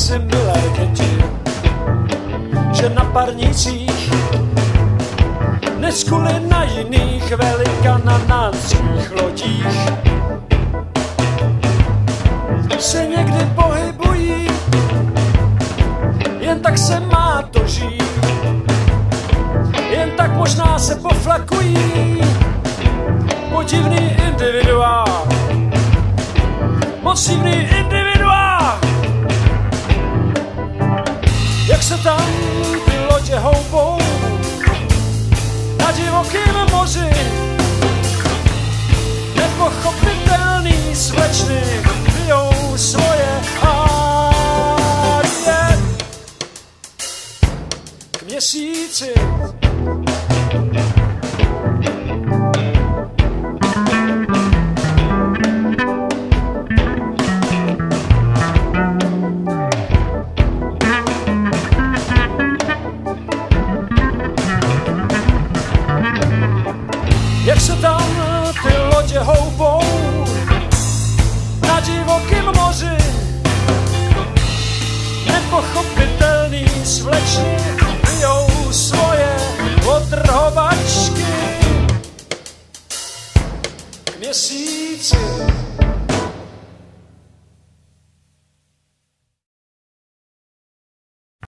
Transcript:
si, milé děti, že na parnicích než kvůli na jiných velikanánských lodích se někdy pohybují, jen tak se má to žít, jen tak možná se poflakují podivný individuál, moc divný individuál. Jak se tam ty lodě houbou na divokým moři, nepochopitelný slečny pijou svoje árie k měsíci. Jak se tam ty lodě houbou na divokým moři, nepochopitelný svlečny pijou svoje odrhovačky k měsíci.